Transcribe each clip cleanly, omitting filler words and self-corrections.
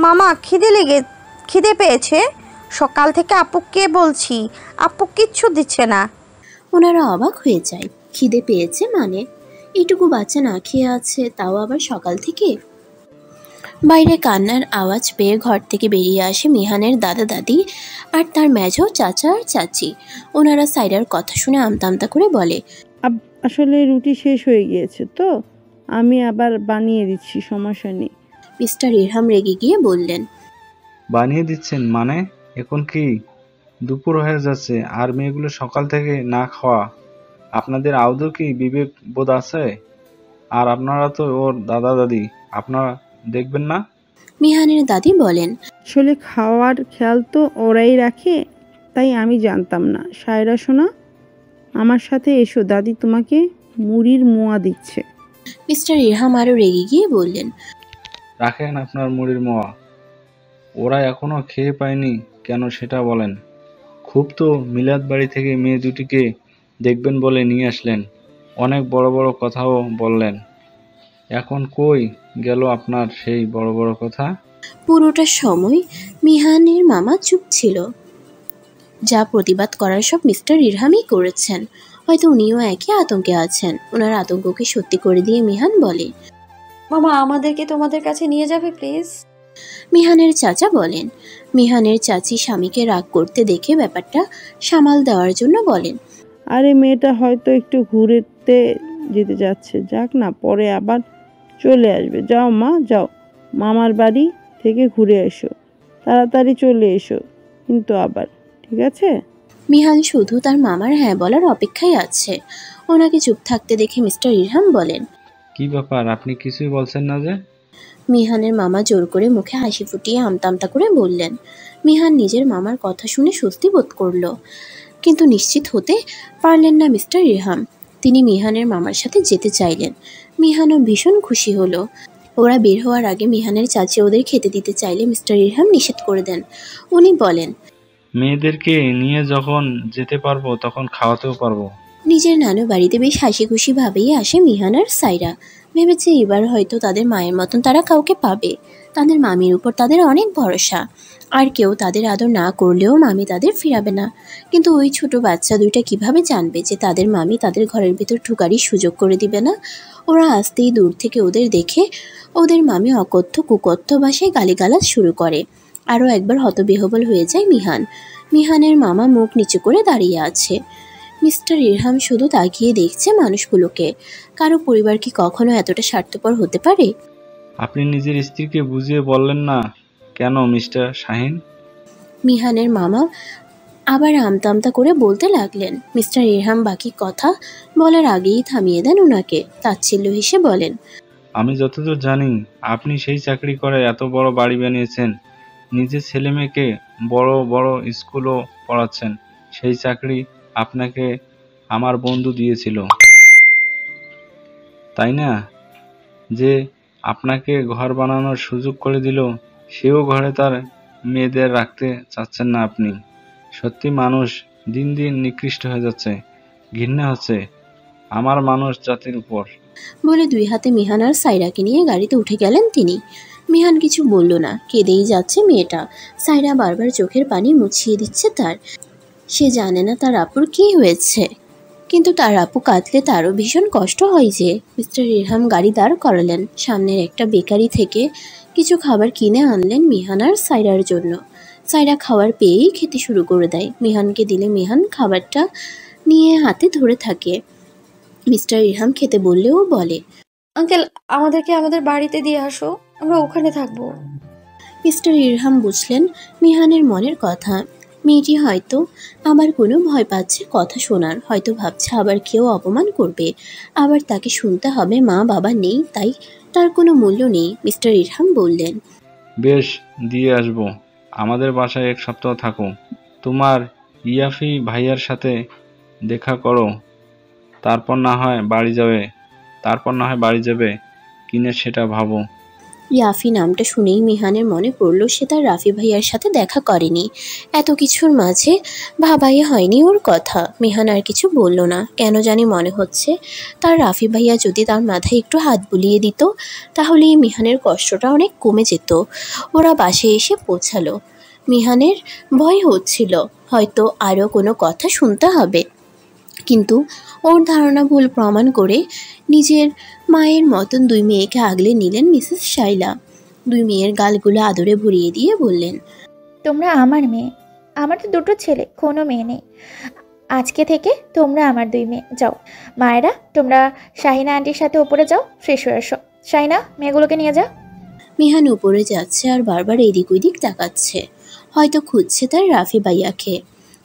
মামা খিদে পেয়েছে। সকাল থেকে আপুকে বলছি, আপু কিচ্ছু দিচ্ছে না। ওনারা অবাক হয়ে যায়। খিদে পেয়েছে মানে? এইটুকু বাচ্চা না খেয়ে আছে, তাও আবার সকাল থেকে? বাইরে কান্নার আওয়াজ পেয়ে ঘর থেকে বেরিয়ে আসে মিহানের দাদা দাদি আর তার মেঝো চাচা আর চাচি। ওনারা সাইরার কথা শুনে আমতা আমতা করে বলে, আসলে রুটি শেষ হয়ে গিয়েছে তো, আমি আবার বানিয়ে দিচ্ছি, সমস্যা নেই। মিস্টার ইরহাম রেগে গিয়ে বললেন, বানিয়ে দিচ্ছেন মানে? এখন কি দুপুর হয়ে যাচ্ছে আর মেয়েগুলো সকাল থেকে না খাওয়া? আপনাদের আদৌ কি বিবেক বোধ আছে? আর আপনারা তো ওর দাদা দাদি, আপনারা দেখবেন না? মিহানের দাদি বলেন, আসলে খাওয়ার খেয়াল তো ওরাই রাখে, তাই আমি জানতাম না। সায়রা শোনা, আমার সাথে এসো, দাদি তোমাকে মুড়ির মোয়া দিচ্ছে। মিস্টার ইরহাম আরও রেগে গিয়ে বললেন, রাখেন আপনার মুড়ির মোয়া। ওরা এখনো খেয়ে পায়নি কেন সেটা বলেন। খুব তো মিলাদ বাড়ি থেকে মেয়ে দুটিকে দেখবেন বলে নিয়ে আসলেন, অনেক বড় বড় কথাও বললেন। এখন কই গেল আপনার সেই বড় বড় কথা? পুরোটা সময় মিহানের মামা চুপ ছিল। যা প্রতিবাদ করার সব মিস্টার ইরহামই করেছেন। হয়তো উনিও একই আতঙ্কে আছেন। ওনার আতঙ্ককে সত্যি করে দিয়ে মিহান বলে, মামা আমাদেরকে তোমাদের কাছে নিয়ে যাবে প্লিজ? মিহানের চাচা বলেন। মিহানের চাচি স্বামীকে রাগ করতে দেখে ব্যাপারটা সামাল দেওয়ার জন্য বলেন, আরে মেয়েটা হয়তো একটু ঘুরতে যেতে যাচ্ছে, যাক না, পরে আবার চলে আসবে। যাও মা, যাও, মামার বাড়ি থেকে ঘুরে এসো, তাড়াতাড়ি চলে এসো কিন্তু আবার, ঠিক আছে? মিহান শুধু তার মামার হ্যাঁ বলার অপেক্ষায় আছে। ওনাকে চুপ থাকতে দেখে মিস্টার ইরহাম বলেন, কি ব্যাপার, আপনি কিছুই বলছেন না যে? মিহানের মামা জোর করে মুখে হাসি ফুটিয়ে আমতা আমতা করে বললেন। মিহান নিজের মামার কথা শুনে স্বস্তি বোধ করল, কিন্তু নিশ্চিত হতে পারলেন না মিস্টার ইরহাম। তিনি মিহানের মামার সাথে যেতে চাইলেন। মিহানও ভীষণ খুশি হলো। ওরা বের হওয়ার আগে মিহানের চাচি ওদের খেতে দিতে চাইলে মিস্টার ইরহাম নিষেধ করে দেন। উনি বলেন, মেয়েদেরকে নিয়ে যখন যেতে পারবো তখন খাওয়াতেও পারবো। নিজের নানু বাড়িতে বেশ হাসি খুশি ভাবেই আসে মিহান আর সাইরা। ভেবেছে এবার হয়তো তাদের মায়ের মতন তারা কাউকে পাবে। তাদের মামির উপর তাদের অনেক ভরসা। আর কেউ তাদের আদর না করলেও মামি তাদের ফিরাবে না। কিন্তু ওই ছোট বাচ্চা দুইটা কিভাবে জানবে যে তাদের মামি তাদের ঘরের ভিতর ঢুকারই সুযোগ করে দিবে না? ওরা আসতেই দূর থেকে ওদের দেখে ওদের মামি অকথ্য কুকথ্য ভাষায় গালিগালাজ শুরু করে। আরও একবার হতবিহ্বল হয়ে যায় মিহান। মিহানের মামা মুখ নিচু করে দাঁড়িয়ে আছে। মিস্টার ইরহাম শুধু তাকিয়ে দেখছে মানুষগুলোকে। কারো পরিবার কি কখনো এতটা স্বার্থপর হতে পারে? আপনি নিজের স্ত্রীকে বুঝিয়ে বললেন না কেন মিস্টার শাহিন? মিহানের মামা আবার আমতা আমতা করে বলতে লাগলেন। মিস্টার ইরহাম বাকি কথা বলার আগেই থামিয়ে দেন ওনাকে। তাচ্ছিল্য হেসে বলেন, আমি যতদূর জানি আপনি সেই চাকরি করে এত বড় বাড়ি বানিয়েছেন, নিজের ছেলে মেয়েকে বড় বড় স্কুলও পড়াচ্ছেন। সেই চাকরি আপনাকে আমার বন্ধু দিয়েছিল, তাই না? যে আপনাকে ঘর বানানোর সুযোগ করে দিল, সেও ঘরে তার মেয়েদের রাখতে চাচ্ছেন না আপনি। সত্যি মানুষ দিন দিন নিকৃষ্ট হয়ে যাচ্ছে, ঘৃণা হচ্ছে আমার মানুষ জাতির উপর। বলে দুই হাতে মিহান আর সাইরাকে নিয়ে গাড়িতে উঠে গেলেন তিনি। মিহান কিছু বলল না, কেঁদেই যাচ্ছে মেয়েটা। সাইরা বারবার চোখের পানি মুছিয়ে দিচ্ছে তার। সে জানে না তার আপুর কী হয়েছে, কিন্তু তার আপু কাঁদলে তারও ভীষণ কষ্ট হয় যে। মিস্টার ইরহাম গাড়ি দাঁড় করালেন। সামনের একটা বেকারি থেকে কিছু খাবার কিনে আনলেন মিহান আর সাইরার জন্য। সাইরা খাবার পেয়েই খেতে শুরু করে দেয়। মিহানকে দিলে মিহান খাবারটা নিয়ে হাতে ধরে থাকে। মিস্টার ইরহাম খেতে বললেও বলে, আঙ্কেল আমাদেরকে আমাদের বাড়িতে দিয়ে আসো, আমরা ওখানে থাকবো। মিস্টার ইরহাম বুঝলেন মিহানের মনের কথা। মেয়েটি হয়তো আবার কোনো ভয় পাচ্ছে কথা শোনার, হয়তো ভাবছে আবার কেউ অপমান করবে, আবার তাকে শুনতে হবে মা বাবা নেই, তাই তার কোনো মূল্য নেই। মিস্টার ইরহাম বললেন, বেশ, দিয়ে আসবো। আমাদের বাসায় 1 সপ্তাহ থাকো। তোমার ইয়াফি ভাইয়ার সাথে দেখা করো, তারপর না হয় বাড়ি যাবে কিনে সেটা ভাবো। ইয়াফি নামটা শুনেই মিহানের মনে পড়ল সে তার রাফি ভাইয়ার সাথে দেখা করেনি। এত কিছুর মাঝে ভাবাই হয়নি ওর কথা। মিহান আর কিছু বলল না। কেন জানি মনে হচ্ছে তার রাফি ভাইয়া যদি তার মাথায় একটু হাত বুলিয়ে দিত তাহলে এই মিহানের কষ্টটা অনেক কমে যেত। ওরা বাসে এসে পৌঁছালো। মিহানের ভয় হচ্ছিল হয়তো আরও কোনো কথা শুনতে হবে, কিন্তু ওর ধারণা ভুল প্রমাণ করে নিজের মায়ের মতন দুই মেয়েকে আগলে নিলেন মিসেস শাইলা। দুই মেয়ের গালগুলো আদরে ভরিয়ে দিয়ে বললেন, তোমরা আমার মেয়ে। আমার তো দুটো ছেলে, কোনো মেয়ে নেই। আজকে থেকে তোমরা আমার দুই মেয়ে। যাও মায়েরা, তোমরা শাহিনা আন্টির সাথে ওপরে যাও, ফ্রেশ হয়ে এসো। শাহিনা, মেয়েগুলোকে নিয়ে যাও। মিহান উপরে যাচ্ছে আর বারবার এদিক ওদিক তাকাচ্ছে। হয়তো খুঁজছে তার রাফি ভাইয়াকে,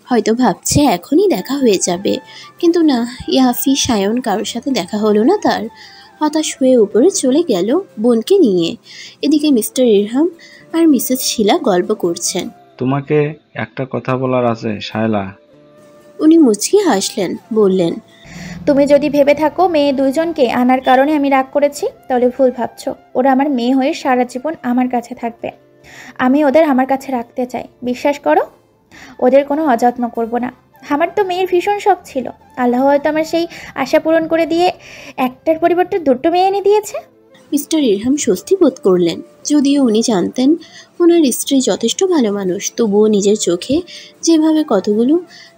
হয়তো ভাবছে এখনই দেখা হয়ে যাবে, কিন্তু না, ইয়াফি সায়ন কারোর সাথে দেখা হলো না তার। হতাশ হয়ে উপরে চলে গেল বোনকে নিয়ে। এদিকে মিস্টার ইরহাম আর মিসেস শিলা গল্প করছেন। তোমাকে একটা কথা বলার আছে শায়লা। উনি মুচকি হাসলেন, বললেন, তুমি যদি ভেবে থাকো মেয়ে দুইজনকে আনার কারণে আমি রাগ করেছি, তাহলে ভুল ভাবছো। ওরা আমার মেয়ে হয়ে সারা জীবন আমার কাছে থাকবে। আমি ওদের আমার কাছে রাখতে চাই, বিশ্বাস করো। ওদের কোনো অযত্ন করব না। আমার তো মেয়ের ভীষণ শখ ছিল। আল্লাহ হয়তো আমার সেই আশা পূরণ করে দিয়ে একটার পরিবর্তে দুটো মেয়ে এনে দিয়েছে। মিস্টার ইরহাম স্বস্তি বোধ করলেন। যদিও উনি জানতেন ওনার স্ত্রী যথেষ্ট ভালো মানুষ, তবুও নিজের চোখে যেভাবে কতগুলো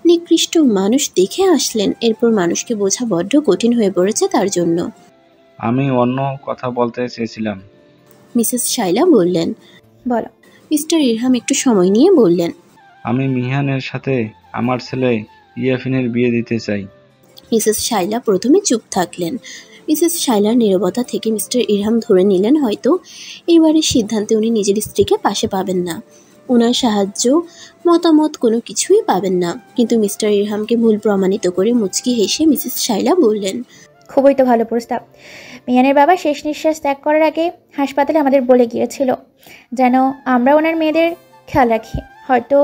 নিকৃষ্ট মানুষ দেখে আসলেন, এরপর মানুষকে বোঝা বড্ড কঠিন হয়ে পড়েছে তার জন্য। আমি অন্য কথা বলতে চেয়েছিলাম। মিসেস শাইলা বললেন। বলো। মিস্টার ইরহাম একটু সময় নিয়ে বললেন, আমি মিহানের সাথে আমার ছেলে ইয়াফিনের বিয়ে দিতে চাই। মিসেস শাইলা প্রথমে চুপ থাকলেন। মিসেস শাইলার নীরবতা থেকে মিস্টার ইরহাম ধরে নিলেন হয়তো এইবারের সিদ্ধান্তে উনি নিজের স্ত্রীকে পাশে পাবেন না, ওনার সাহায্য মতামত কোনো কিছুই পাবেন না। কিন্তু মিস্টার ইরহামকে ভুল প্রমাণিত করে মুচকি হেসে মিসেস শাইলা বললেন, খুবই তো ভালো প্রস্তাব। মিয়ানের বাবা শেষ নিঃশ্বাস ত্যাগ করার আগে হাসপাতালে আমাদের বলে গিয়েছিল যেন আমরা ওনার মেয়েদের খেয়াল রাখি। হয়তো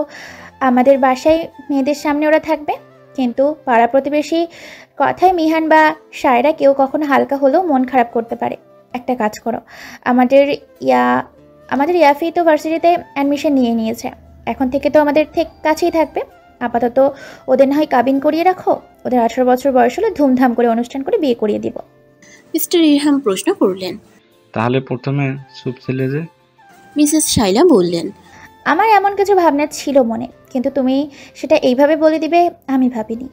আমাদের বাসায় মেয়েদের সামনে ওরা থাকবে, কিন্তু পাড়া প্রতিবেশী কথায় মিহান বা সায়রা কেউ কখনো হালকা হলেও মন খারাপ করতে পারে। একটা কাজ করো, আমাদের ইয়াফি তো ভার্সিটিতে অ্যাডমিশন নিয়ে নিয়েছে। এখন থেকে তো আমাদের কাছেই থাকবে। আপাতত ওদের না হয় কাবিন করিয়ে রাখো। ওদের 18 বছর বয়স হলে ধুমধাম করে অনুষ্ঠান করে বিয়ে করিয়ে দিব। মিস্টার ইরহাম প্রশ্ন করলেন, তাহলে প্রথমে চুপ ছিলে যে? মিসেস শাইলা বললেন, আমার এমন কিছু ভাবনা ছিল মনে, কিন্তু তুমি সেটা এইভাবে বলে দিবে আমি ভাবিনি।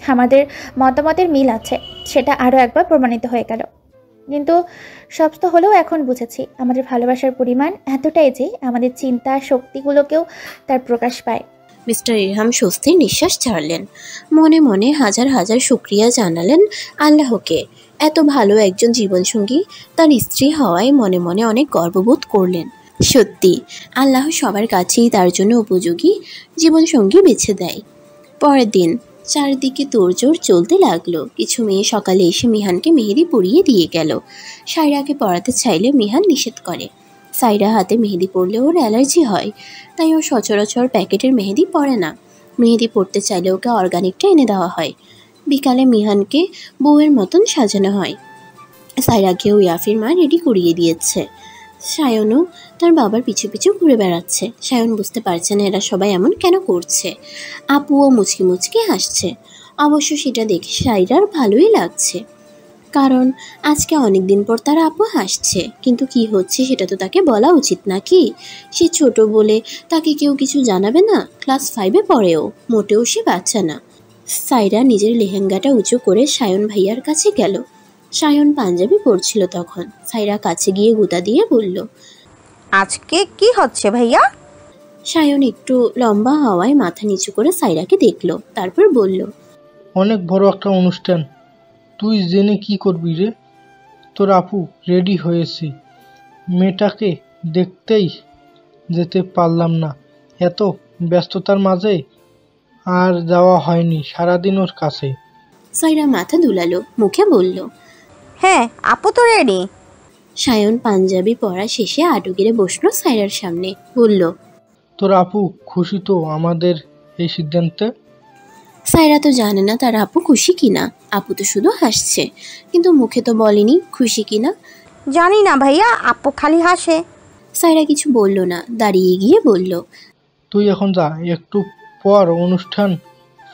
আমাদের মতামতের মিল আছে, সেটা আরও একবার প্রমাণিত হয়ে গেল। কিন্তু সব তো হলেও এখন বুঝেছি আমাদের ভালোবাসার পরিমাণ এতটাই যে আমাদের চিন্তা শক্তিগুলোকেও তার প্রকাশ পায়। মিস্টার ইরহাম স্বস্তির নিঃশ্বাস ছাড়লেন। মনে মনে হাজার হাজার শুকরিয়া জানালেন আল্লাহকে। এত ভালো একজন জীবনসঙ্গী তার স্ত্রী হওয়ায় মনে মনে অনেক গর্ববোধ করলেন। সত্যি আল্লাহ সবার কাছেই তার জন্য উপযোগী জীবনসঙ্গী বেছে দেয়। পরের দিন চারদিকে তোড়জোড় চলতে লাগলো। কিছু মেয়ে সকালে এসে মিহানকে মেহেদি পরিয়ে দিয়ে গেল। সায়রাকে পরাতে চাইলে মিহান নিষেধ করে। সায়রা হাতে মেহেদি পরলে ওর অ্যালার্জি হয়, তাই ও সচরাচর প্যাকেটের মেহেদি পরে না। মেহেদি পরতে চাইলে ওকে অর্গানিকটা এনে দেওয়া হয়। বিকালে মিহানকে বউয়ের মতন সাজানো হয়। সায়রাকেও ইয়াফির মা রেডি করিয়ে দিয়েছে। সায়নও তার বাবার পিছু পিছু ঘুরে বেড়াচ্ছে। সায়ন বুঝতে পারছে না এরা সবাই এমন কেন করছে। আপুও মুচকি মুচকি হাসছে। অবশ্য সেটা দেখে সায়রার ভালোই লাগছে, কারণ আজকে অনেক দিন পর তার আপু হাসছে। কিন্তু কি হচ্ছে সেটা তো তাকে বলা উচিত নাকি? সে ছোট বলে তাকে কেউ কিছু জানাবে না? ক্লাস 5-এ পড়েও, মোটেও সে বাচ্চা না। সায়রা নিজের লেহেঙ্গাটা উঁচু করে সায়ন ভাইয়ার কাছে গেল। সায়ন পাঞ্জাবি পরছিল তখন। সায়রা কাছে গিয়ে গুঁতা দিয়ে বলল, আজকে কি হচ্ছে ভাইয়া? সায়ন একটু লম্বা হওয়ায় মাথা নিচু করে সায়রাকে দেখল, তারপর বলল, অনেক বড় একটা অনুষ্ঠান, তুই জেনে কি করবি রে? তোর আপু রেডি হয়েছি, মেয়েটাকে দেখতেই যেতে পারলাম না। এত ব্যস্ততার মাঝে আর যাওয়া হয়নি সারাদিন ওর কাছে। সায়রা মাথা দুলালো, মুখে বলল, হ্যাঁ আপু তো রেডি। সায়ন পাঞ্জাবি পরা শেষে আটু গেড়ে বসলো সায়রার সামনে, বলল, তোর আপু খুশি তো আমাদের এই সিদ্ধান্তে? সায়রা তো জানে না তার আপু খুশি কিনা। আপু তো শুধু হাসছে, কিন্তু মুখে তো বলেনি খুশি কিনা। জানি না ভাইয়া, আপু খালি হাসে। সাইরা কিছু বলল না, দাঁড়িয়ে গিয়ে বলল, তুই এখন যা, একটু পর অনুষ্ঠান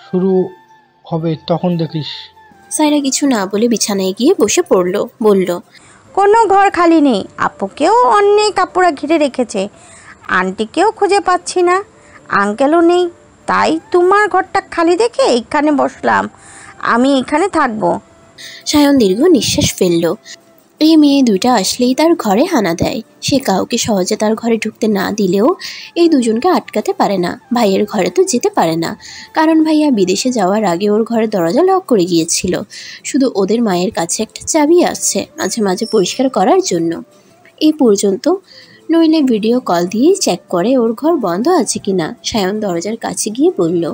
শুরু হবে, তখন দেখিস। সাইরা কিছু না বলে বিছানায় গিয়ে বসে পড়ল, বলল, কোনো ঘর খালি নেই, আপুকেও অনেক আপুরা ঘিরে রেখেছে, আন্টিকেও খুঁজে পাচ্ছি না, আঙ্কেলও নেই, তাই তোমার ঘরটা খালি দেখে এখানে বসলাম, আমি এখানে থাকবো। সায়ন দীর্ঘ নিঃশ্বাস ফেলল। এই মেয়ে দুইটা আসলেই তার ঘরে হানা দেয়। সে কাউকে সহজে তার ঘরে ঢুকতে না দিলেও এই দুজনকে আটকাতে পারে না। ভাইয়ের ঘরে তো যেতে পারে না, কারণ ভাইয়া বিদেশে যাওয়ার আগে ওর ঘরে দরজা লক করে গিয়েছিল। শুধু ওদের মায়ের কাছে একটা চাবি আছে, মাঝে মাঝে পরিষ্কার করার জন্য, এই পর্যন্ত। নইলে ভিডিও কল দিয়েই চেক করে ওর ঘর বন্ধ আছে কিনা। সায়ন দরজার কাছে গিয়ে বলল,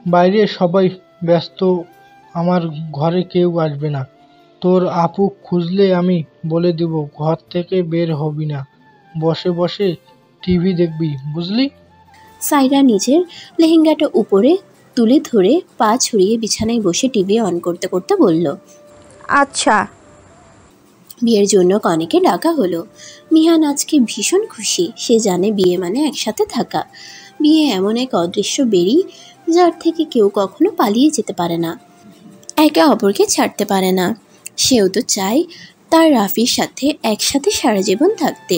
বাইরে সবাই ব্যস্ত, আমার ঘরে কেউ আসবে না। তোর আপু খুঁজলে আমি বলে দিব, ঘর থেকে বের হবি না, বসে বসে টিভি দেখবি, বুঝলি? সাইরা নিজের লেহেঙ্গাটা উপরে তুলে ধরে পা ছড়িয়ে বিছানায় বসে টিভি অন করতে করতে বলল, আচ্ছা। বিয়ের জন্য কনেকে ডাকা হলো। মিহান আজকে ভীষণ খুশি। সে জানে বিয়ে মানে একসাথে থাকা। বিয়ে এমন এক অদৃশ্য বেড়ি, যার থেকে কেউ কখনো পালিয়ে যেতে পারে না, একে অপরকে ছাড়তে পারে না। সেও তো চায় তার রাফির সাথে একসাথে সারা জীবন থাকতে।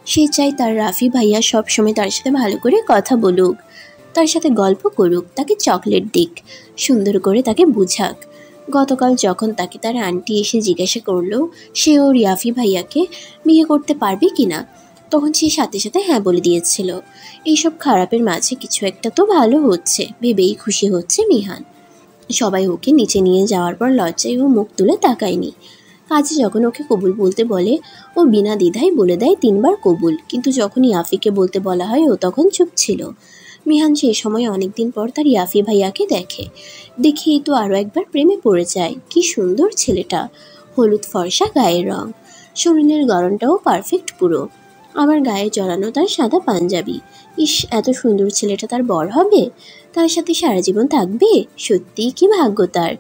সে চায় তার রাফি ভাইয়া সবসময় তার সাথে ভালো করে কথা বলুক, তার সাথে গল্প করুক, তাকে চকলেট দিক, সুন্দর করে তাকে বুঝাক। গতকাল যখন তাকে তার আন্টি এসে জিজ্ঞাসা করলো সে ওর রাফি ভাইয়াকে বিয়ে করতে পারবে কিনা, তখন সে সাথে সাথে হ্যাঁ বলে দিয়েছিল। এইসব খারাপের মাঝে কিছু একটা তো ভালো হচ্ছে ভেবেই খুশি হচ্ছে মিহান। সবাই ওকে নিচে নিয়ে যাওয়ার পর লজ্জায় ও মুখ তুলে তাকায়নি। কাজে যখন ওকে কবুল বলতে বলে ও বিনা দ্বিধায় বলে দেয় 3 বার কবুল, কিন্তু যখন ইয়াফিকে বলতে বলা হয় ও তখন চুপ ছিল। মিহান সেই সময় অনেকদিন পর তার ইয়াফি ভাইয়াকে দেখেই তো আরও একবার প্রেমে পড়ে যায়। কি সুন্দর ছেলেটা, হলুদ ফর্সা গায়ের রং, শরীরের গড়নটাও পারফেক্ট পুরো, আবার গায়ে জড়ানো তার সাদা পাঞ্জাবি। ইস, এত সুন্দর ছেলেটা তার বর হবে, তার সাথে সারা জীবন থাকবে, সত্যিই কি ভাগ্য তার।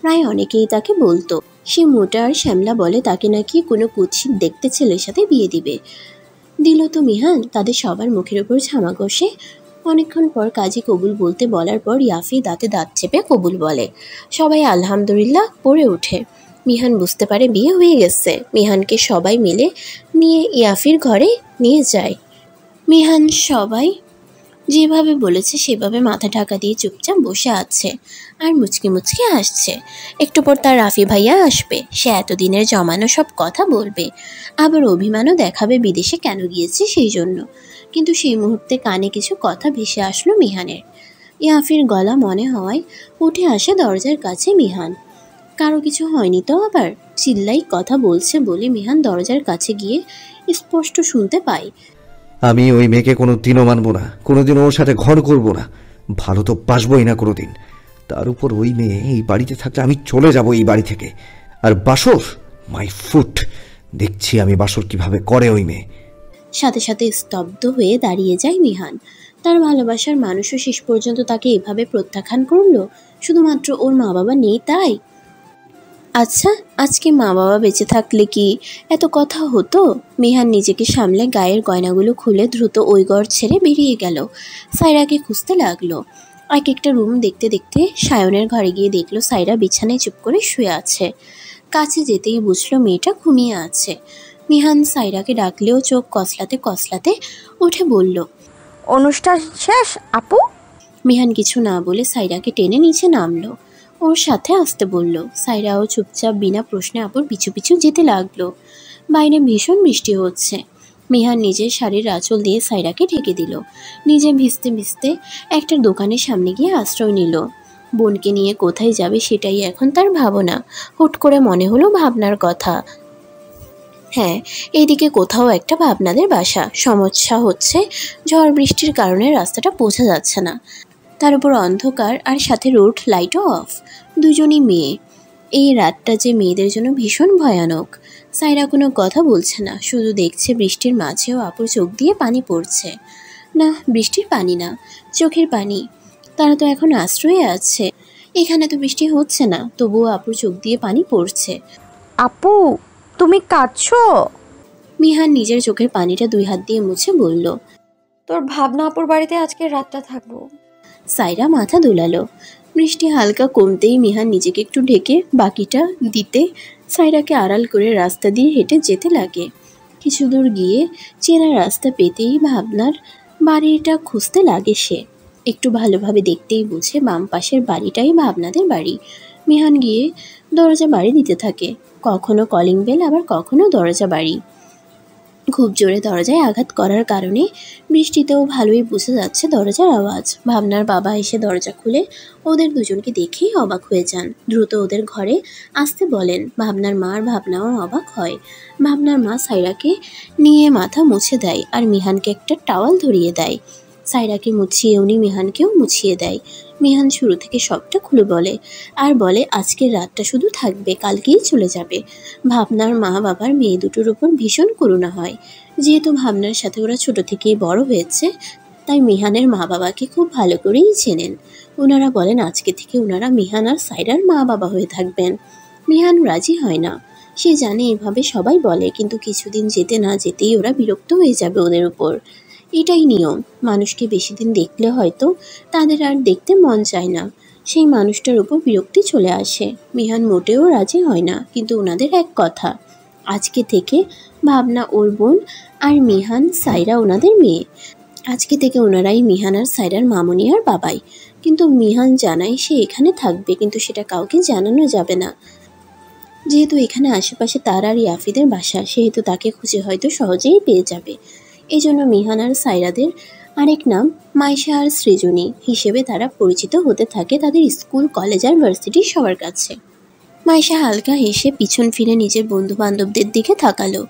প্রায় অনেকেই তাকে বলতো সে মোটা আর শ্যামলা বলে তাকে নাকি কোনো কুৎসিত দেখতে ছেলের সাথে বিয়ে দিল তো মিহান। তাদের সবার মুখের উপর ঝামা কষে অনেকক্ষণ পর কাজী কবুল বলতে বলার পর ইয়াফি দাঁতে দাঁত চেপে কবুল বলে। সবাই আলহামদুলিল্লাহ পড়ে ওঠে। মিহান বুঝতে পারে বিয়ে হয়ে গেছে। মিহানকে সবাই মিলে নিয়ে ইয়াফির ঘরে নিয়ে যায়। মিহান সবাই যেভাবে বলেছে সেভাবে মাথা ঢাকা দিয়ে চুপচাপ বসে আছে আর মুচকি মুচকি হাসছে। একটু পর তার রাফি ভাইয়া আসবে। সে এতদিনের জমানো সব কথা বলবে, আবার অভিমানও দেখাবে বিদেশে কেন গিয়েছে সেই জন্য। কিন্তু সেই মুহূর্তে কানে কিছু কথা ভেসে আসলো মিহানের। ইয়াফির গলা মনে হওয়ায় উঠে আসে দরজার কাছে মিহান। কারো কিছু হয়নি তো আবার? চিল্লাই কথা বলছে বলে মিহান দরজার কাছে গিয়ে স্পষ্ট শুনতে পায়, আমি ওই মেয়েকে কোনোদিনও মানব না, কোনোদিন ওর সাথে ঘর করব না, ভালো তো বাসবই না কোনোদিন। তার উপর ওই মেয়ে এই বাড়িতে থাকলে আমি চলে যাব এই বাড়ি থেকে। আর বাসর, মাই ফুট, দেখছি আমি বাসর কিভাবে করে ওই মেয়ে। সাথে সাথে স্তব্ধ হয়ে দাঁড়িয়ে যায় মিহান। তার ভালোবাসার মানুষও শেষ পর্যন্ত তাকে এভাবে প্রত্যাখ্যান করলো, শুধুমাত্র ওর মা বাবা নেই তাই। আচ্ছা, আজকে মা বাবা বেঁচে থাকলে কি এত কথা হতো? মিহান নিজেকে সামলে গায়ের গয়নাগুলো খুলে দ্রুত ওই ঘর ছেড়ে বেরিয়ে গেল। সাইরাকে খুঁজতে লাগলো। এক একটা রুম দেখতে দেখতে সায়নের ঘরে গিয়ে দেখলো সাইরা বিছানায় চুপ করে শুয়ে আছে। কাছে যেতেই বুঝলো মেয়েটা ঘুমিয়ে আছে। মিহান সাইরাকে ডাকলেও চোখ কসলাতে কসলাতে উঠে বলল, অনুষ্ঠান শেষ আপু? মিহান কিছু না বলে সাইরাকে টেনে নিচে নামলো, ওর সাথে আসতে বলল। সাইরাও চুপচাপ বিনা প্রশ্নে আপুর পিছু পিছু যেতে লাগলো। বাইরে ভীষণ বৃষ্টি হচ্ছে। মিহান নিজের শাড়ির আঁচল দিয়ে সাইরাকে ঢেকে দিল। নিজে ভিজতে ভিজতে একটা দোকানের সামনে গিয়ে আশ্রয় নিল। বোনকে নিয়ে কোথায় যাবে সেটাই এখন তার ভাবনা। হুট করে মনে হলো ভাবনার কথা। হ্যাঁ, এইদিকে কোথাও একটা ভাবনাদের বাসা। সমস্যা হচ্ছে ঝড় বৃষ্টির কারণে রাস্তাটা বোঝা যাচ্ছে না, তার উপর অন্ধকার আর সাথে রোড লাইটও অফ। দুজনই মেয়ে, এই রাতটা যে মেয়েদের জন্য ভীষণ ভয়ানক। সাইরা কোনো কথা বলছে না, শুধু দেখছে বৃষ্টির মাঝেও আপুর চোখ দিয়ে পানি পড়ছে। না, বৃষ্টির পানি না, চোখের পানি। তারা তো এখন আশ্রয়ে আছে, এখানে তো বৃষ্টি হচ্ছে না, তবুও আপুর চোখ দিয়ে পানি পড়ছে। আপু, তুমি কাঁদছো? মিহান নিজের চোখের পানিটা 2 হাত দিয়ে মুছে বলল। তোর ভাবনা আপুর বাড়িতে আজকে রাতটা থাকবো। সাইরা মাথা দোলালো। বৃষ্টি হালকা কমতেই মিহান নিজেকে একটু ঢেকে বাকিটা দিতে সাইরাকে আড়াল করে রাস্তা দিয়ে হেঁটে যেতে লাগে। কিছু দূর গিয়ে চেনা রাস্তা পেতেই ভাবনার বাড়িটা খুঁজতে লাগে সে। একটু ভালোভাবে দেখতেই বুঝে বাম পাশের বাড়িটাই ভাবনাদের বাড়ি। মিহান গিয়ে দরজা বাড়ি দিতে থাকে, কখনো কলিং বেল আবার কখনো দরজা বাড়ি। খুব জোরে দরজায় আঘাত করার কারণে বৃষ্টিতেও ভালোই বোঝা যাচ্ছে দরজার আওয়াজ। ভাবনার বাবা এসে দরজা খুলে ওদের দুজনকে দেখেই অবাক হয়ে যান। দ্রুত ওদের ঘরে আসতে বলেন। ভাবনার মা আর ভাবনাও অবাক হয়। ভাবনার মা সাইরাকে নিয়ে মাথা মুছে দেয় আর মিহানকে একটা টাওয়াল ধরিয়ে দেয়। সাইরাকে মুছিয়ে উনি মিহানকেও মুছিয়ে দেয়। মিহান শুরু থেকে সবটা খুলে বলে আর বলে আজকের রাতটা শুধু থাকবে, কালকেই চলে যাবে। ভাবনার মা বাবার মেয়ে দুটোর উপর ভীষণ করুণা হয়। যেহেতু ভাবনার সাথে ওরা ছোট থেকেই বড় হয়েছে, তাই মিহানের মা বাবাকে খুব ভালো করেই চেনেন। ওনারা বলেন আজকে থেকে ওনারা মিহান আর সাইরার মা বাবা হয়ে থাকবেন। মিহান রাজি হয় না। সে জানে এভাবে সবাই বলে, কিন্তু কিছুদিন যেতে না যেতেই ওরা বিরক্ত হয়ে যাবে ওদের উপর। এটাই নিয়ম। মানুষকে বেশি দিন দেখলে হয়তো তাদের আর দেখতে মন চায় না, সেই মানুষটার উপর বিরক্তি চলে আসে। মিহান মোটেও রাজি হয় না, কিন্তু ওনাদের এক কথা, আজকে থেকে ভাবনা ওর বোন আর মিহান সাইরা ওনাদের মেয়ে। আজকে থেকে ওনারাই মিহান আর সাইরার মামনি আর বাবাই। কিন্তু মিহান জানায় সে এখানে থাকবে, কিন্তু সেটা কাউকে জানানো যাবে না। যেহেতু এখানে আশেপাশে তার আর ইয়াফিদের বাসা, সেহেতু তাকে খুঁজে হয়তো সহজেই পেয়ে যাবে। এই জন্য মিহান আর সাইরাদের আরেক নাম মাইশা আর সৃজনী হিসেবে তারা পরিচিত হতে থাকে তাদের স্কুল, কলেজ আর ভার্সিটির সবার কাছে। মাইশা হালকা হেসে পিছন ফিরে নিজের বন্ধু বান্ধবদের দিকে তাকালো।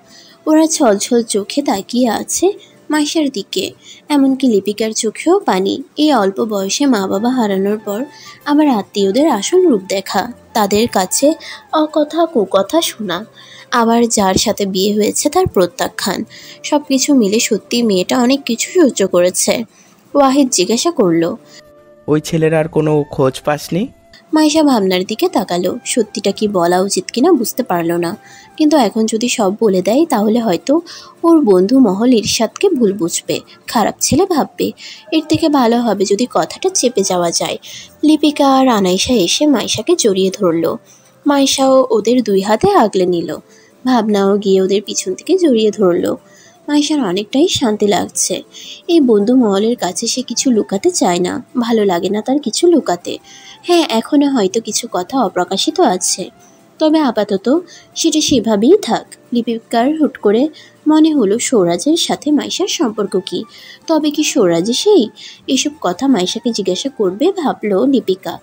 ওরা ছলছল চোখে তাকিয়ে আছে মাইশার দিকে, এমনকি লিপিকার চোখেও পানি। এই অল্প বয়সে মা বাবা হারানোর পর আবার আত্মীয়দের আসল রূপ দেখা, তাদের কাছে অকথা কুকথা শোনা, আবার যার সাথে বিয়ে হয়েছে তার প্রত্যাখ্যান, সব কিছু মিলে সত্যি মেয়েটা অনেক কিছু সহ্য করেছে। ওয়াহিদ জিজ্ঞাসা করলো, ওই ছেলের আর কোনো খোঁজ পাসনি? মাইশা ভাবনার দিকে তাকালো। সত্যিটা কি বলা উচিত কিনা বুঝতে পারলো না, কিন্তু এখন যদি সব বলে দেয় তাহলে হয়তো ওর বন্ধু মহল ইরশাদকে ভুল বুঝবে, খারাপ ছেলে ভাববে। এর থেকে ভালো হবে যদি কথাটা চেপে যাওয়া যায়। লিপিকা আর আনাইশা এসে মাইশাকে জড়িয়ে ধরলো। মাইশাও ওদের 2 হাতে আগলে নিল। ভাবনাও গিয়ে ওদের পিছন থেকে জড়িয়ে ধরলো। মাইশার অনেকটাই শান্তি লাগছে। এই বন্ধু মহলের কাছে সে কিছু লুকাতে চায় না, ভালো লাগে না তার কিছু লুকাতে। হ্যাঁ, এখনো হয়তো কিছু কথা অপ্রকাশিত আছে, তবে আপাতত সেটা সেভাবেই থাক। লিপিকার হুট করে মনে হলো সৌরাজের সাথে মাইশার সম্পর্ক কি? তবে কি সৌরাজই সেই? এসব কথা মাইশাকে জিজ্ঞাসা করবে ভাবলো লিপিকা।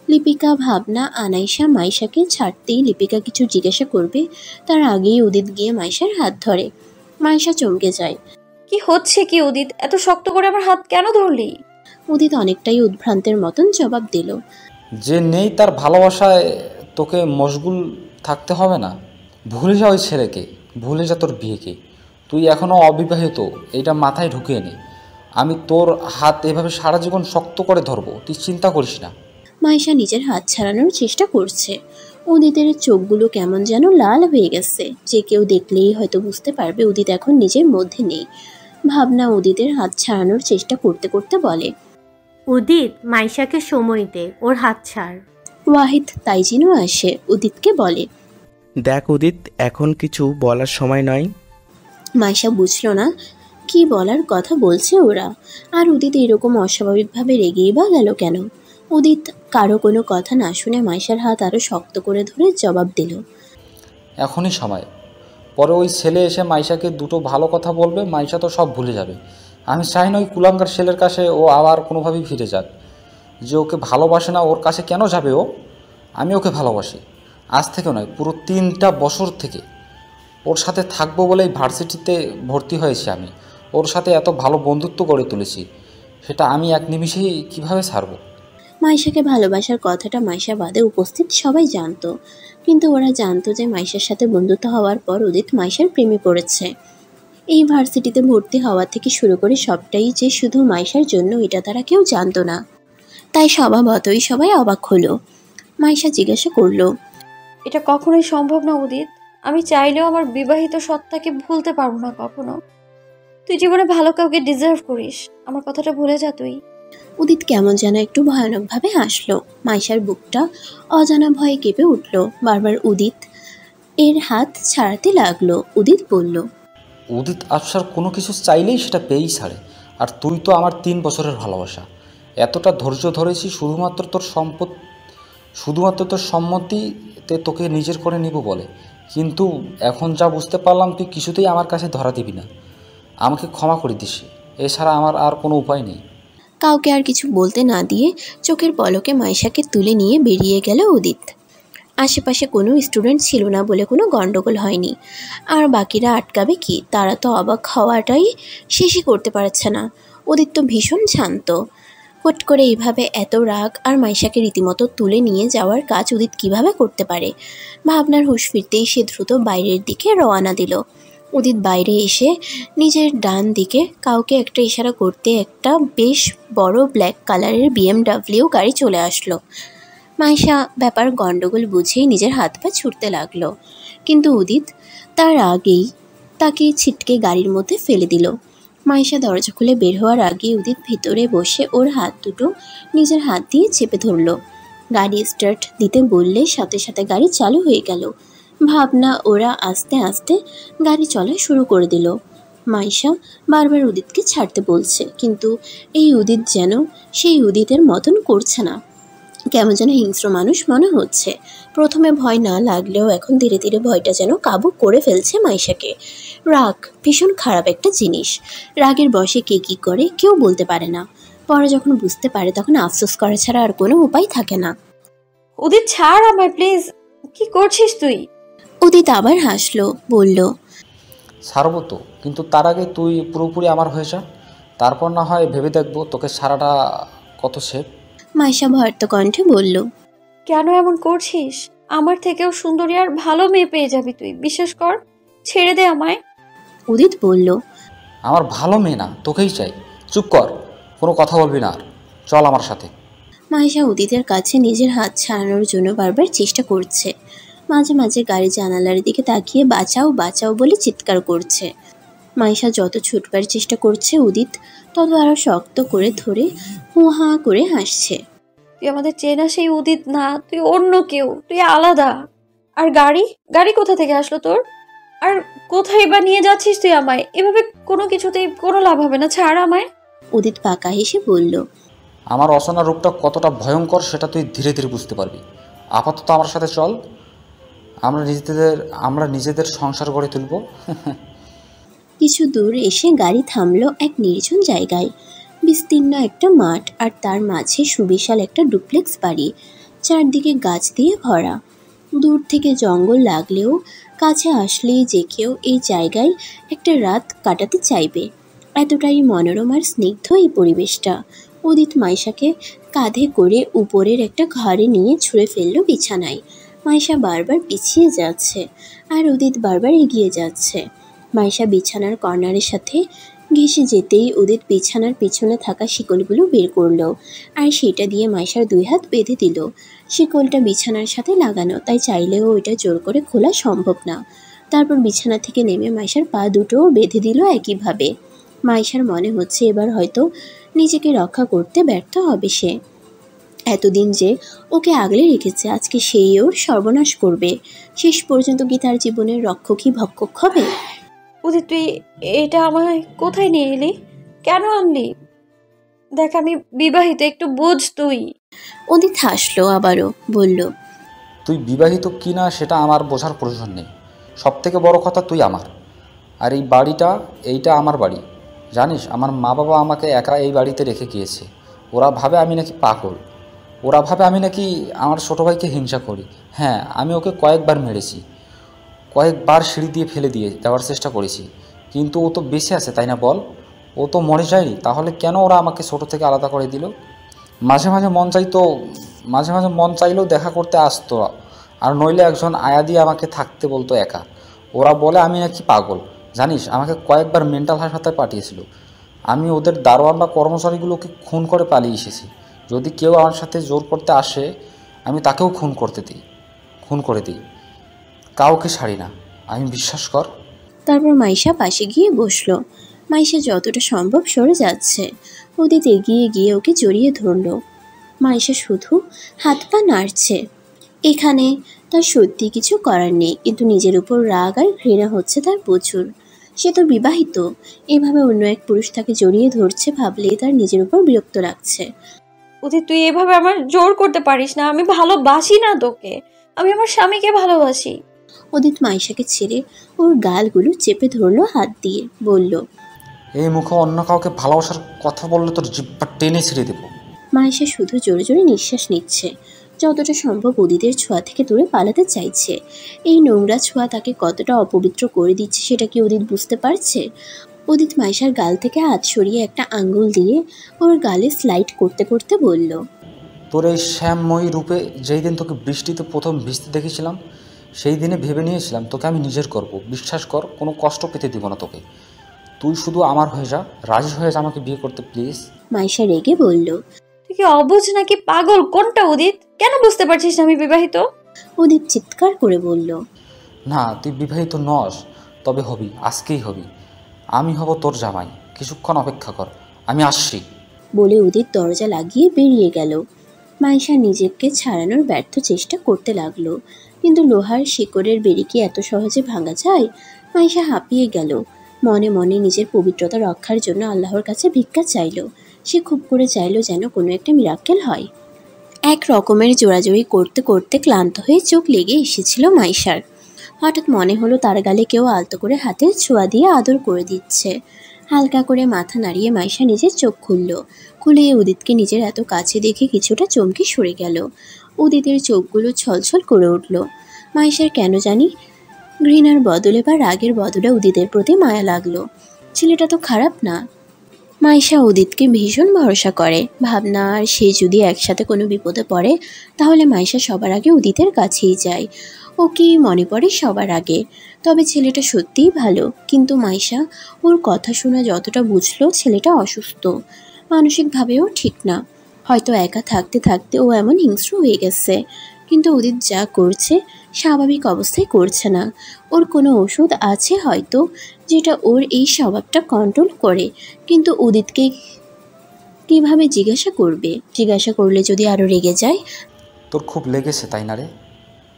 লিপিকা, ভাবনা, আনাইশা মাইশাকে ছাড়তেই লিপিকা কিছু জিজ্ঞাসা করবে, তার আগেই উদিত গিয়ে মাইশার হাত ধরে। মাইশা চমকে যায়। কি হচ্ছে কি উদিত, এত শক্ত করে আমার হাত কেন ধরলি? উদিত অনেকটাই উদ্ভ্রান্তের মতন জবাব দিল, যে নেই তার ভালোবাসায় তোকে মশগুল থাকতে হবে না। ভুলে যা ওই ছেলেকে, ভুলে যা তোর বিয়েকে। তুই এখনও অবিবাহিত, এইটা মাথায় ঢুকিয়ে নে। আমি তোর হাত এভাবে সারা জীবন শক্ত করে ধরবো, তুই চিন্তা করিস না। মাইশা নিজের হাত ছাড়ানোর চেষ্টা করছে। উদিতের চোখগুলো কেমন যেন লাল হয়ে গেছে। যে কেউ দেখলেই হয়তো বুঝতে পারবে উদিত এখন নিজের মধ্যে নেই। ভাবনা উদিতের হাত ছাড়ানোর চেষ্টা করতে করতে বলে, উদিত, মাইশাকে সময় দে, ওর হাত ছাড়। ওয়াহিদ তাই যেন আসে উদিতকে বলে, দেখ উদিত, এখন কিছু বলার সময় নয়। মাইশা বুঝলো না কি বলার কথা বলছে ওরা। আর উদিত এরকম অস্বাভাবিকভাবে রেগেই বা গেল কেন? উদিত কারো কোনো কথা না শুনে মাইশার হাত আরো শক্ত করে ধরে জবাব দিল, এখনই সময়। পরে ওই ছেলে এসে মাইশাকে দুটো ভালো কথা বলবে, মাইশা তো সব ভুলে যাবে। আমি চাই না ওই কুলাঙ্গার ছেলের কাছে ও আবার কোনোভাবেই ফিরে যাক। যে ওকে ভালোবাসে না ওর কাছে কেন যাবে ও? আমি ওকে ভালোবাসি, আজ থেকে নয়, পুরো 3টা বছর থেকে ওর সাথে থাকবো বলেই ভার্সিটিতে ভর্তি হয়েছি। আমি ওর সাথে এত ভালো বন্ধুত্ব গড়ে তুলেছি, সেটা আমি এক নিমিষেই কিভাবে ছাড়বো? মাইশাকে ভালোবাসার কথাটা মাইশা বাদে উপস্থিত সবাই জানতো, কিন্তু ওরা জানতো যে মাইশার সাথে বন্ধুত্ব হওয়ার পর উদিত মাইশার প্রেমে পড়েছে। এই ভার্সিটিতে ভর্তি হওয়া থেকে শুরু করে সবটাই যে শুধু মাইশার জন্য, এটা তারা কেউ জানতো না। তাই স্বভাবতই সবাই অবাক হলো। মাইশা জিজ্ঞাসা করলো, এটা কখনোই সম্ভব না উদিত। আমি চাইলেও আমার বিবাহিত সত্তাকে ভুলতে পারবো না কখনো। তুই জীবনে ভালো কাউকে ডিজার্ভ করিস, আমার কথাটা ভুলে যা তুই। উদিত কেমন যেন একটু ভয়ানকভাবে হাসলো। মাইশার বুকটা অজানা ভয়ে কেঁপে উঠল। বারবার উদিত এর হাত ছাড়াতে লাগলো। উদিত বলল, উদিত আফসার কোনো কিছু চাইলেই সেটা পেয়েই ছাড়ে। আর তুই তো আমার 3 বছরের ভালোবাসা। এতটা ধৈর্য ধরেছি শুধুমাত্র তোর সম্মতিতে তোকে নিজের করে নিব বলে। কিন্তু এখন যা বুঝতে পারলাম তুই কিছুতেই আমার কাছে ধরা দিবি না। আমাকে ক্ষমা করে দিস, এছাড়া আমার আর কোনো উপায় নেই। কাউকে আর কিছু বলতে না দিয়ে চোখের পলকে মাইশাকে তুলে নিয়ে বেরিয়ে গেল উদিত। আশেপাশে কোনো স্টুডেন্ট ছিল না বলে কোনো গন্ডগোল হয়নি। আর বাকিরা আটকাবে কি? তারা তো অবাক হওয়াটাই শেষই করতে পারছে না। উদিত তো ভীষণ শান্ত। হুট করে এইভাবে এত রাগ আর মাইশাকে রীতিমতো তুলে নিয়ে যাওয়ার কাজ উদিত কিভাবে করতে পারে? ভাবনার হুঁশ ফিরতেই সে দ্রুত বাইরের দিকে রওনা দিল। উদিত বাইরে এসে নিজের ডান দিকে কাউকে একটা ইশারা করতে একটা বেশ বড় ব্ল্যাক কালারের BMW গাড়ি চলে আসলো। মাইশা ব্যাপার গন্ডগোল বুঝেই নিজের হাত পা ছুটতে লাগলো, কিন্তু উদিত তার আগেই তাকে ছিটকে গাড়ির মধ্যে ফেলে দিল। মাইশা দরজা খুলে বের হওয়ার আগে উদিত ভিতরে বসে ওর হাত দুটো নিজের হাত দিয়ে চেপে ধরল। গাড়ি স্টার্ট দিতে বললে সাথে সাথে গাড়ি চালু হয়ে গেল। ভাবনা ওরা আস্তে আস্তে গাড়ি চলা শুরু করে দিল। মাইশা বারবার উদিতকে ছাড়তে বলছে, কিন্তু এই উদিত যেন সেই উদিতের মতন করছে না। কেমন যেন হিংস্র মানুষ মনে হচ্ছে। প্রথমে ভয় না লাগলেও এখন ধীরে ধীরে ভয়টা যেন কাবু করে ফেলছে মাইশাকে। রাগ ভীষণ খারাপ একটা জিনিস। রাগের বশে কে কী করে কেউ বলতে পারে না। পরে যখন বুঝতে পারে তখন আফসোস করা ছাড়া আর কোনো উপায় থাকে না। উদিত ছাড় আমায় প্লিজ, কি করছিস তুই? উদিত আবার হাসলো, বলল, ছাড়বো তো, কিন্তু তার আগে তুই পুরোপুরি আমার হয়ে যা, তারপর না হয় ভেবে দেখবো তোকে ছাড়াটা কত সেফ। মাইশা ভয়ার্ত কণ্ঠে বলল, কেন এমন করছিস? আমার থেকেও সুন্দরী আর ভালো মেয়ে পেয়ে যাবি তুই, বিশ্বাস কর, ছেড়ে দে আমায়। উদিত বলল, আমার ভালো মেয়ে না, তোকেই চাই। চুপ কর, কোনো কথা বলবি না আর, চল আমার সাথে। মাইশা উদিতের কাছে নিজের হাত ছাড়ানোর জন্য বারবার চেষ্টা করছে। মাঝে মাঝে গাড়ি জানালার দিকে তাকিয়ে বাঁচাও বাঁচাও বলে চিৎকার করছে। মাইশা যত ছুটবার চেষ্টা করছে উদিত তত আরো শক্ত করে ধরে হু হা করে হাসছে। তুই আমাদের চেনা সেই উদিত না, তুই অন্য কেউ, তুই আলাদা। আর গাড়ি গাড়ি কোথা থেকে আসলো তোর? আর কোথায় বা নিয়ে যাচ্ছিস তুই আমায়? এভাবে কোনো কিছুতেই কোনো লাভ হবে না, ছাড় আমায়। উদিত পাকা হেসে বলল, আমার অচেনা রূপটা কতটা ভয়ঙ্কর সেটা তুই ধীরে ধীরে বুঝতে পারবি। আপাতত আমার সাথে চল, আমরা নিজেদের সংসার গড়ে তুলব। কিছু দূর এসে গাড়ি থামলো এক নির্জন জায়গায়। বিস্তীর্ণ একটা মাঠ, আর তার মাঝে সুবিশাল একটা ডুপ্লেক্স বাড়ি, চারদিকে গাছ দিয়ে ভরা। দূর থেকে জঙ্গল লাগলেও কাছে আসলেই যে কেউ এই জায়গায় একটা রাত কাটাতে চাইবে। এতটাই মনোরম আর স্নিগ্ধ এই পরিবেশটা। উদিত মাইশাকে কাঁধে করে উপরের একটা ঘরে নিয়ে ছুঁড়ে ফেললো বিছানায়। মাইশা বারবার পিছিয়ে যাচ্ছে আর উদিত বারবার এগিয়ে যাচ্ছে। মাইশা বিছানার কর্নারের সাথে ঘেঁষে যেতেই উদিত বিছানার পিছনে থাকা শিকলগুলো বের করলো আর সেটা দিয়ে মাইশার 2 হাত বেঁধে দিল। শিকলটা বিছানার সাথে লাগানো, তাই চাইলেও ওইটা জোর করে খোলা সম্ভব না। তারপর বিছানা থেকে নেমে মাইশার পা দুটোও বেঁধে দিল একইভাবে। মাইশার মনে হচ্ছে এবার হয়তো নিজেকে রক্ষা করতে ব্যর্থ হবে সে। এতদিন যে ওকে আগলে রেখেছে, আজকে সেই ওর সর্বনাশ করবে। শেষ পর্যন্ত কি তার জীবনের রক্ষকই ভক্ষক হবে? উদিত তুই এটা আমায় কোথায় নিয়ে এলি? কেন আনলি? দেখ আমি বিবাহিত, একটু বুঝ তুই। উদিত হাসলো আবারও, বলল, তুই বিবাহিত কি না সেটা আমার বোঝার প্রয়োজন নেই। সব থেকে বড় কথা তুই আমার। আর এই বাড়িটা, এইটা আমার বাড়ি। জানিস, আমার মা বাবা আমাকে একা এই বাড়িতে রেখে গিয়েছে। ওরা ভাবে আমি নাকি পাগল, ওরা ভাবে আমি নাকি আমার ছোটো ভাইকে হিংসা করি। হ্যাঁ, আমি ওকে কয়েকবার মেরেছি, কয়েকবার সিঁড়ি দিয়ে ফেলে দিয়ে দেওয়ার চেষ্টা করেছি, কিন্তু ও তো বেঁচে আছে, তাই না বল? ও তো মরে যায়নি, তাহলে কেন ওরা আমাকে ছোটো থেকে আলাদা করে দিল? মাঝে মাঝে মন চাইলেও দেখা করতে আসতো, আর নইলে একজন আয়া দিয়ে আমাকে থাকতে বলতো একা। ওরা বলে আমি নাকি পাগল। জানিস, আমাকে কয়েকবার মেন্টাল হাসপাতালে পাঠিয়েছিল। আমি ওদের দারোয়ান বা কর্মচারীগুলোকে খুন করে পালিয়ে এসেছি। যদি কেউ আমার সাথে জোর করতে আসে আমি তাকেও খুন করে দিই, কাউকে ছাড়ি না। আমি বিশ্বাস কর। তারপর মাইশা পাশে গিয়ে বসলো। মাইশা যতটা সম্ভব সরে যাচ্ছে। উদিত এগিয়ে গিয়ে ওকে জড়িয়ে ধরল। মাইশা শুধু হাত পা নাড়ছে। এখানে তার সত্যি কিছু করার নেই, কিন্তু নিজের উপর রাগ আর ঘৃণা হচ্ছে তার প্রচুর। সে তো বিবাহিত, এভাবে অন্য এক পুরুষ তাকে জড়িয়ে ধরছে ভাবলে তার নিজের উপর বিরক্ত লাগছে। উদিত, তুই এভাবে আমার জোর করতে পারিস না। আমি ভালোবাসি না তোকে, আমি আমার স্বামীকে ভালোবাসি। উদিত মাইশাকে ছেড়ে ওর গালগুলো চেপে ধরলো হাত দিয়ে, বলল, এই মুখে অন্য কাউকে ভালোবাসার কথা বললে তোর জিব্বা টেনে ছিঁড়ে দেবো। মাইশা শুধু জোরে জোরে নিঃশ্বাস নিচ্ছে, যতটা সম্ভব উদিতের ছোঁয়া থেকে দূরে পালাতে চাইছে। এই নোংরা ছোঁয়া তাকে কতটা অপবিত্র করে দিচ্ছে সেটা কি উদিত বুঝতে পারছে? উদিত মাইশার গাল থেকে হাত সরিয়ে একটা আঙ্গুল দিয়ে ওর গালে স্লাইড করতে করতে বলল, তোর এই শ্যামময়ী রূপে যেই দিন তোকে বৃষ্টিতে প্রথম ভিজতে দেখেছিলাম সেই দিনে ভেবে নিয়েছিলাম তোকে আমি নিজের করব। বিশ্বাস কর, কোনো কষ্ট পেতে দিব না তোকে। তুই শুধু আমার হয়ে যা, রাজি হয়ে যা আমাকে বিয়ে করতে প্লিজ। মাইশা রেগে বলল, তুই কি অবুঝ নাকি পাগল? কোনটা উদিত? কেন বুঝতে পারছিস না আমি বিবাহিত? উদিত চিৎকার করে বলল, না, তুই বিবাহিত নস, তবে হবি, আজকেই হবি। আমি হব তোর জামাই, কিছুক্ষণ অপেক্ষা কর, আমি আসছি। বলে উদিত দরজা লাগিয়ে বেরিয়ে গেল। মাইশা নিজেকে ছাড়ানোর ব্যর্থ চেষ্টা করতে লাগলো, কিন্তু লোহার শিকড়ের বেড়ি কি এত সহজে ভাঙা যায়? মাইশা হাঁপিয়ে গেল। মনে মনে নিজের পবিত্রতা রক্ষার জন্য আল্লাহর কাছে ভিক্ষা চাইল। সে খুব করে চাইল যেন কোনো একটা মিরাক্কেল হয়। এক রকমের জোড়াজড়ি করতে করতে ক্লান্ত হয়ে চোখ লেগে এসেছিল মাইশার। হঠাৎ মনে হলো তার গালে কেউ আলতো করে হাতের ছোঁয়া দিয়ে আদর করে দিচ্ছে। হালকা করে মাথা নাড়িয়ে মাইশা নিজের চোখ খুলে উদিতকে নিজের এত কাছে দেখে কিছুটা চমকে সরে গেল। উদিতের চোখগুলো ছলছল করে উঠল। মাইশার কেন জানি ঘৃণার বদলে বা রাগের বদলে উদিতের প্রতি মায়া লাগলো। ছেলেটা তো খারাপ না। মাইশা উদিতকে ভীষণ ভরসা করে। ভাবনা আর সে যদি একসাথে কোনো বিপদে পড়ে তাহলে মাইশা সবার আগে উদিতের কাছেই যায়। ওকেই মনে পড়ে সবার আগে। তবে ছেলেটা সত্যিই ভালো, কিন্তু মাইশা ওর কথা শোনা যতটা বুঝলো ছেলেটা অসুস্থ, মানসিকভাবেও ঠিক না। হয়তো একা থাকতে থাকতে ও এমন হিংস্র হয়ে গেছে। কিন্তু উদিত যা করছে স্বাভাবিক অবস্থায় করছে না। ওর কোনো ওষুধ আছে হয়তো, যেটা ওর এই স্বভাবটা কন্ট্রোল করে। কিন্তু উদিতকে কিভাবে জিজ্ঞাসা করবে? জিজ্ঞাসা করলে যদি আরও রেগে যায়। তোর খুব লেগেছে তাই না রে?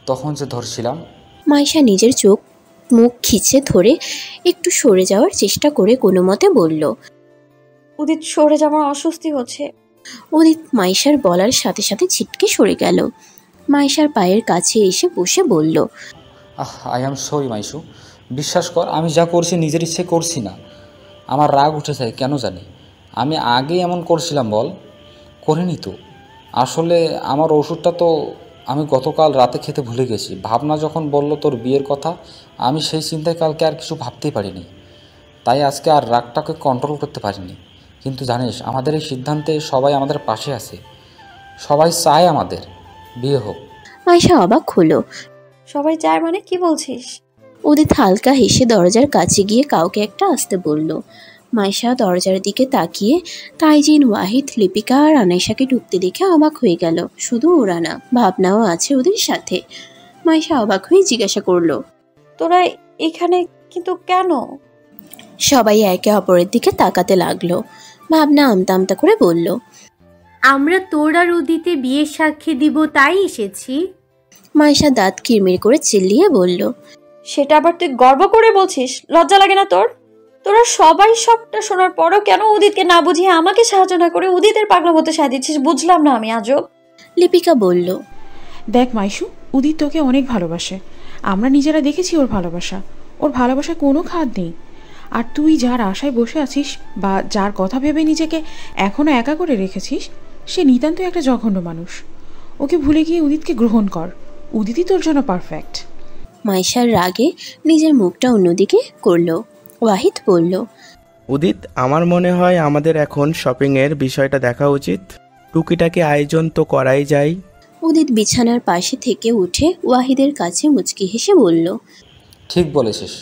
তখন যে ধরছিলাম। মাইশা নিজের চোখ মুখ খিচে ধরে একটু সরে যাওয়ার চেষ্টা করে কোনো মতে বলল, উদিত, সরে যাওয়ার অস্বস্তি হচ্ছে। উদিত মাইশার বলার সাথে সাথে ছিটকে সরে গেল। মাইশার পায়ের কাছে এসে বসে বলল, আই এম সরি মাইশু, বিশ্বাস কর আমি যা করছি নিজের ইচ্ছে করছি না। আমার রাগ উঠে যায় কেন জানি। আমি আগে এমন করছিলাম বল? করিনি তো। আসলে আমার ওষুধটা তো আমি গতকাল রাতে খেতে ভুলে গেছি। ভাবনা যখন বলল তোর বিয়ের কথা, আমি সেই চিন্তায় কালকে আর কিছু ভাবতেই পারিনি। তাই আজকে আর রাগটাকে কন্ট্রোল করতে পারিনি। কিন্তু জানিস, আমাদের এই সিদ্ধান্তে সবাই আমাদের পাশে আছে। সবাই চায় আমাদের বিয়ে হোক। মাইশা অবাক হলো। সবাই চায় মানে কি বলছিস? উদিত হালকা হেসে দরজার কাছে গিয়ে কাউকে একটা আসতে বলল। মাইশা দরজার দিকে তাকিয়ে তাইজিন, ওয়াহিদ, লিপিকা আর আনাইশাকে ঢুকতে দেখে অবাক হয়ে গেল। শুধু ওরা না, ভাবনাও আছে ওদের সাথে। মাইশা অবাক হয়ে জিজ্ঞাসা করলো, তোরা এখানে কিন্তু কেন? সবাই একে অপরের দিকে তাকাতে লাগলো। ভাবনা আমতা আমতা করে বলল, আমরা তোর আর উদিতে বিয়ের সাক্ষী দিব তাই এসেছি। মাইশা দাঁত কিরমির করে চিল্লিয়ে বলল, সেটা আবার তুই গর্ব করে বলছিস? লজ্জা লাগে না তোর? তোরা সবাই সবটা শোনার পরও কেন উদিতকে না বুঝিয়ে আমাকে সাহায্য না করে উদিতের পাগলা মতো সাহায্য দিচ্ছিস? বুঝলাম না আমি আজব। লিপিকা বলল, দেখ মাইশু, উদিত তোকে অনেক ভালোবাসে। আমরা নিজেরা দেখেছি ওর ভালোবাসা। ওর ভালোবাসায় কোনো খাদ নেই। আর তুই যার আশায় বসে আছিস বা যার কথা ভেবে নিজেকে এখনও একা করে রেখেছিস, সে নিতান্তই একটা জঘন্য মানুষ। ওকে ভুলে গিয়ে উদিতকে গ্রহণ কর। উদিতই তোর জন্য পারফেক্ট। মাইশার রাগে নিজের মুখটা অন্যদিকে করলো। ওয়াহিদ বলল, উদিত, আমার মনে হয় আমাদের এখন শপিংয়ের বিষয়টা দেখা উচিত। টুকিটাকি আয়োজন তো করাই যায়। উদিত বিছানার পাশে থেকে উঠে ওয়াহিদের কাছে মুচকি হেসে বলল, ঠিক বলেছিস।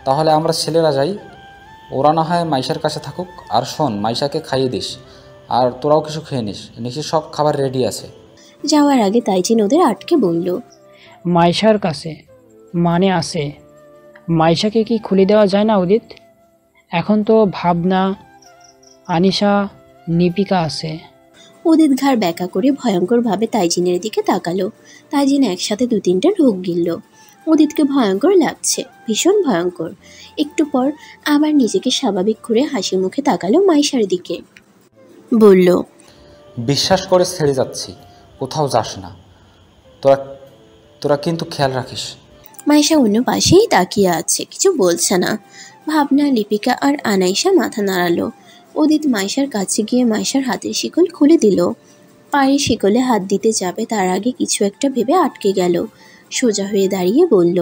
তাহলে আমরা ছেলেরা যাই, ওরা না হয় মাইশার কাছে থাকুক। আর শোন, মাইশাকে খাইয়ে দিস, আর তোরাও কিছু খেয়ে নিস। নিচে সব খাবার রেডি আছে। যাওয়ার আগে তাইজিন ওদের আটকে বলল, মাইশার কাছে মানে আছে মাইশাকে কি খুলে দেওয়া যায় না উদিত? এখন তো ভাবনা, আনিশা, নিপিকা আছে। উদিত ঘাড় ব্যাকা করে ভয়ঙ্করভাবে তাইজিনের দিকে তাকালো। তাইজিন একসাথে 2-3টা ঢোক গিলল। উদিতকে ভয়ঙ্কর লাগছে, ভীষণ ভয়ঙ্কর। একটু পর আবার নিজেকে স্বাভাবিক করে হাসি মুখে তাকালো মাইশার দিকে। বলল, বিশ্বাস করে ছেড়ে যাচ্ছি, কোথাও যাস না। তোরা তোরা কিন্তু খেয়াল রাখিস। মাইশা অন্য পাশেই তাকিয়ে আছে, কিছু বলছে না। ভাবনা, লিপিকা আর আনাইশা মাথা নাড়ালো। উদিত মাইশার কাছে গিয়ে মাইশার হাতের শিকল খুলে দিল। পায়ের শিকলে হাত দিতে যাবে তার আগে কিছু একটা ভেবে আটকে গেল। সোজা হয়ে দাঁড়িয়ে বলল,